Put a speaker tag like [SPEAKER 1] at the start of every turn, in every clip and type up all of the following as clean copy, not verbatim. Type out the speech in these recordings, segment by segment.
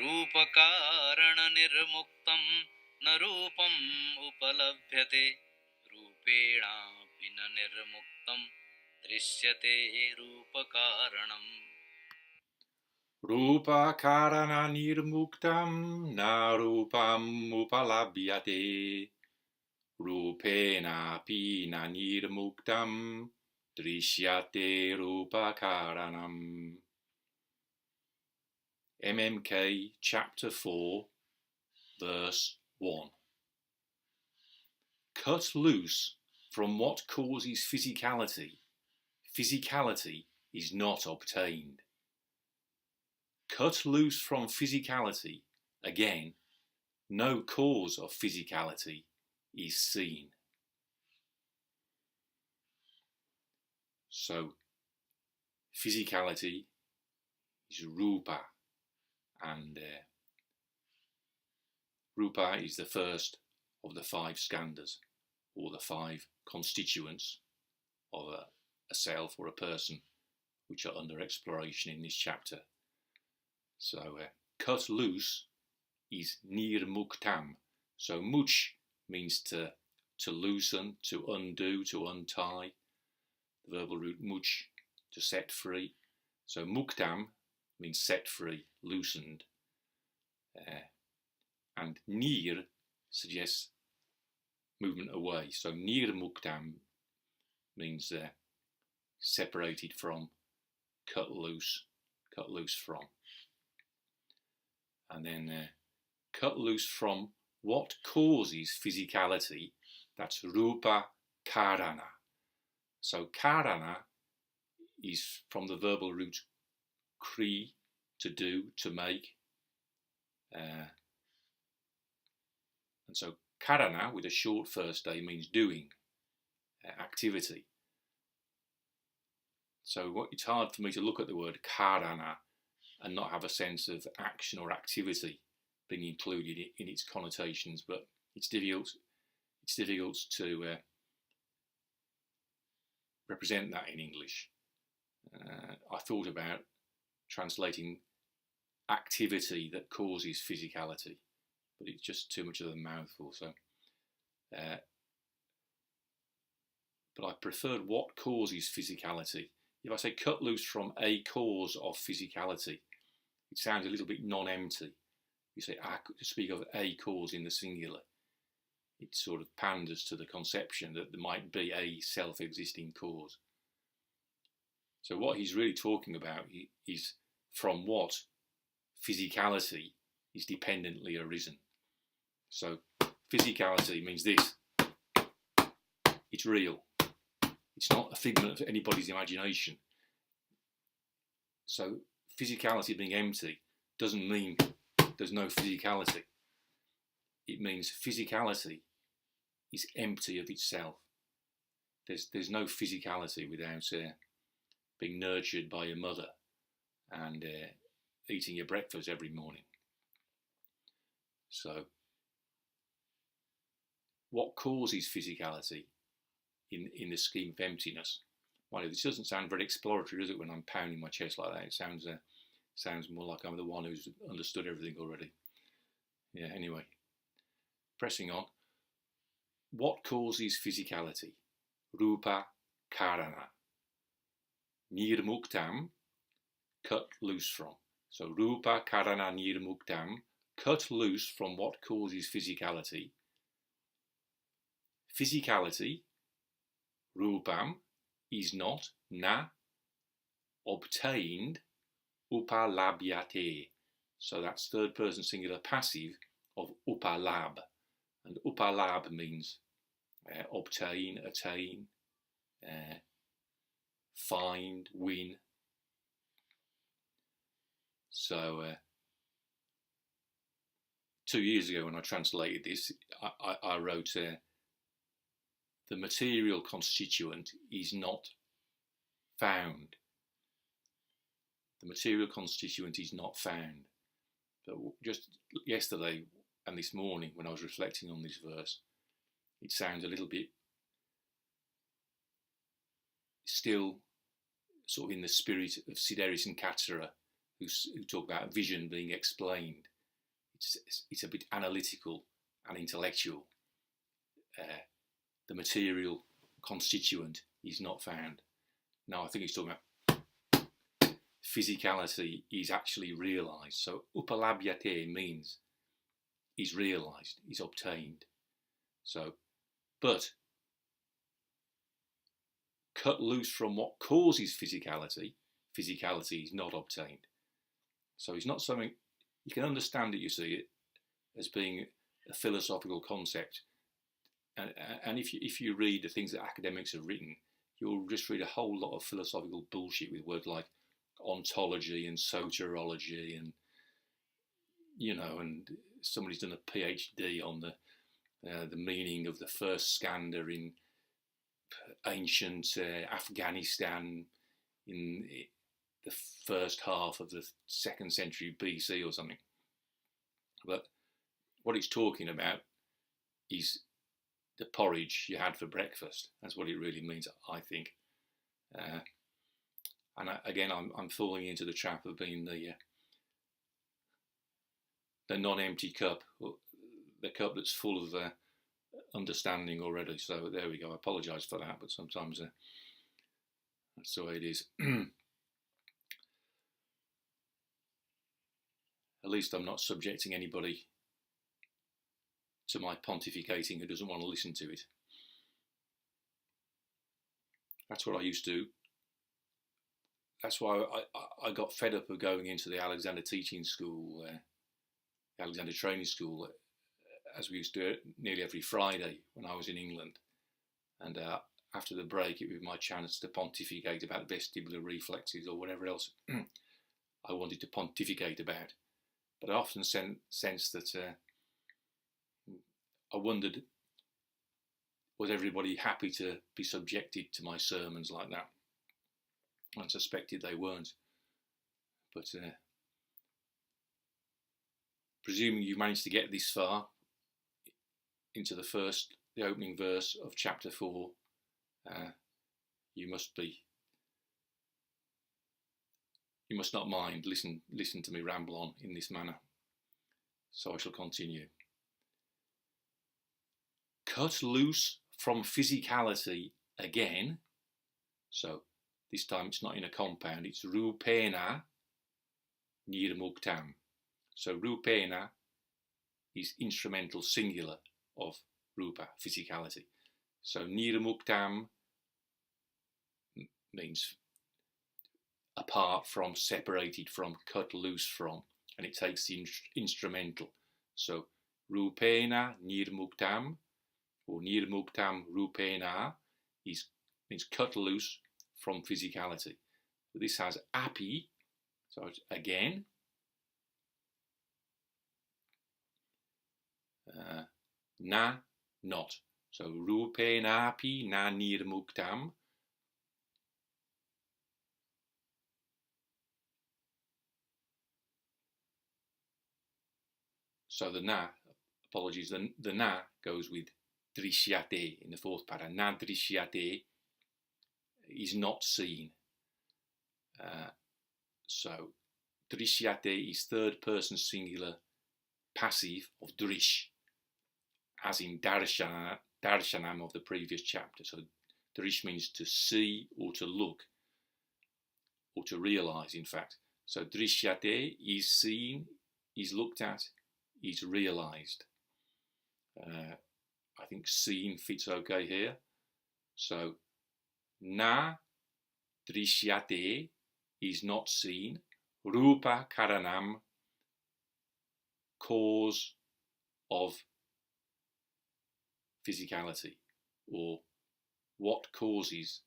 [SPEAKER 1] rūpa-kāraṇa-nirmuktaṁ na rūpam upalabhyate rūpeṇāpi na nirmuktaṁ dṛśyate rūpa-kāraṇam.
[SPEAKER 2] Rūpa-kāraṇa-nirmuktaṁ na rūpam upalabhyate rūpeṇāpi na nirmuktaṁ dṛśyate rūpa-kāraṇam. MMK chapter 4 verse 1. Cut loose from what causes physicality. Physicality is not obtained. Cut loose from physicality, again, no cause of physicality is seen. So, physicality is rūpa, and rūpa is the first of the 5 skandhas, or the 5 constituents of a self or a person, which are under exploration in this chapter. So, cut loose is nirmuktaṁ. So, much means to loosen, to undo, to untie. The verbal root much, to set free. So, muktam means set free, loosened. And nir suggests movement away. So, nirmuktaṁ means separated from, cut loose from. And then cut loose from what causes physicality. That's rūpa-kāraṇa. So kāraṇa is from the verbal root kri, to do, to make. And so kāraṇa with a short first day means doing, activity. So it's hard for me to look at the word kāraṇa and not have a sense of action or activity being included in its connotations, but it's difficult to represent that in English. I thought about translating activity that causes physicality, but it's just too much of a mouthful. So, but I preferred what causes physicality. If I say cut loose from a cause of physicality, it sounds a little bit non-empty. You say, to speak of a cause in the singular, it sort of panders to the conception that there might be a self-existing cause. So what he's really talking about is from what physicality is dependently arisen. So physicality means this: it's real. It's not a figment of anybody's imagination. So physicality being empty doesn't mean there's no physicality. It means physicality is empty of itself. There's no physicality without being nurtured by your mother and eating your breakfast every morning. So what causes physicality in the scheme of emptiness? Well, this doesn't sound very exploratory, does it, when I'm pounding my chest like that? It sounds more like I'm the one who's understood everything already. Yeah, anyway. Pressing on. What causes physicality? Rūpa-kāraṇa. Nirmuktaṁ, cut loose from. So rūpa-kāraṇa-nirmuktaṁ, cut loose from what causes physicality. Physicality, rūpam, is not, na, obtained, upalabhyate. So that's third person singular passive of upalab. And upalab means obtain, attain, find, win. So 2 years ago when I translated this, I wrote the material constituent is not found. The material constituent is not found. But just yesterday and this morning, when I was reflecting on this verse, it sounds a little bit still sort of in the spirit of Sideris and Katsura, who talk about vision being explained. it's a bit analytical and intellectual. The material constituent is not found. Now I think it's talking about physicality is actually realised. So upalabhyate means is realised, is obtained. So, but cut loose from what causes physicality, physicality is not obtained. So it's not something, you can understand it, you see it, as being a philosophical concept. And if you read the things that academics have written, you'll just read a whole lot of philosophical bullshit with words like ontology and soteriology and, you know, and somebody's done a PhD on the meaning of the first skanda in ancient Afghanistan in the first half of the 2nd century BC or something. But what it's talking about is the porridge you had for breakfast. That's what it really means, I think. And again, I'm falling into the trap of being the non-empty cup, the cup that's full of understanding already. So there we go. I apologise for that, but sometimes that's the way it is. At least I'm not subjecting anybody to my pontificating who doesn't want to listen to it. That's what I used to. That's why I got fed up of going into the Alexander Teaching School, Alexander Training School, as we used to do it nearly every Friday when I was in England. And after the break, it was my chance to pontificate about vestibular reflexes or whatever else I wanted to pontificate about. But I often sensed that I wondered, was everybody happy to be subjected to my sermons like that? I suspected they weren't. But presuming you've managed to get this far into the opening verse of chapter 4, you must not mind. Listen to me ramble on in this manner. So I shall continue. Cut loose from physicality again. So this time it's not in a compound, it's rūpeṇāpi. So rūpeṇā is instrumental singular of rūpa, physicality. So nirmuktaṁ means apart from, separated from, cut loose from, and it takes the instrumental. So rūpeṇā-nirmuktaṁ or nirmuktaṁ rūpeṇā means cut loose from physicality. So this has api, so it's again, na, not. So rūpeṇāpi na nirmuktaṁ. So the na, apologies, the na goes with dṛśyate in the 4th para. Na dṛśyate is not seen. So dṛśyate is 3rd person singular passive of dṛsh, as in darshanam of the previous chapter. So dṛsh means to see or to look or to realise, in fact. So dṛśyate is seen, is looked at, is realised. I think seen fits okay here. So na dṛśyate is not seen. Rūpa-kāraṇam, cause of physicality, or what causes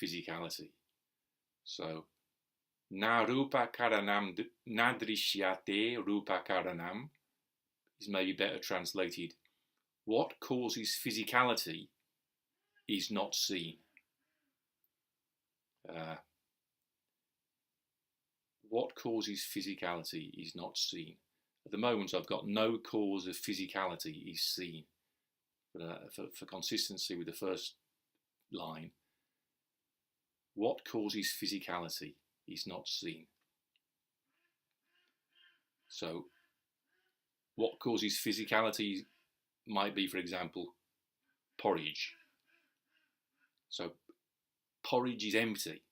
[SPEAKER 2] physicality. So na rūpa-kāraṇam na dṛśyate rūpa-kāraṇam is maybe better translated, what causes physicality is not seen. What causes physicality is not seen. At the moment I've got no cause of physicality is seen. But for consistency with the first line, what causes physicality is not seen. So What causes physicality might be, for example, porridge. So porridge is empty,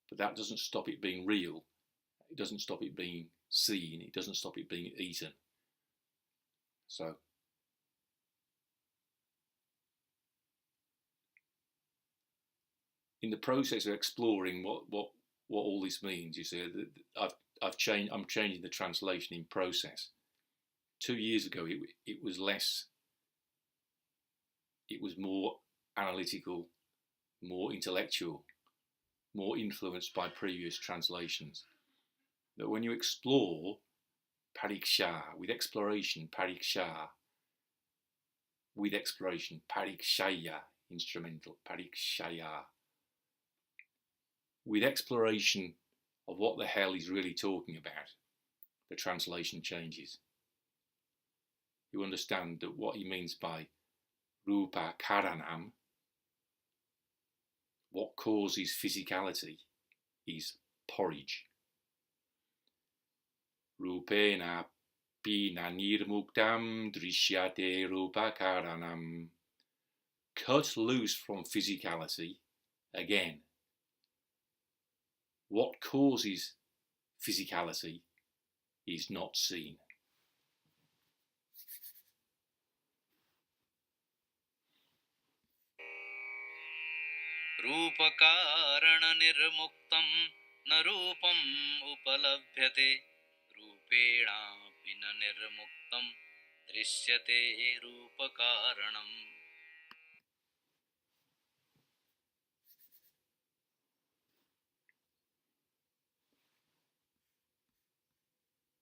[SPEAKER 2] but that doesn't stop it being real. It doesn't stop it being seen. It doesn't stop it being eaten. So in the process of exploring what all this means, you see, I'm changing the translation in process. 2 years ago, it was less. It was more analytical, more intellectual, more influenced by previous translations. That when you explore pariksha, with exploration, pariksha, with exploration, parikshaya, instrumental, parikshaya, with exploration of what the hell he's really talking about, the translation changes. You understand that what he means by rūpa-kāraṇam, what causes physicality, is porridge. Rūpeṇāpi-nirmuktaṁ dṛśyate rūpa-kāraṇam. Cut loose from physicality, again. What causes physicality is not seen.
[SPEAKER 1] rūpa-kāraṇa-nirmuktaṁ na rūpam upalabhyate rūpeṇāpi na nirmuktaṁ dṛśyate rūpa-kāraṇam.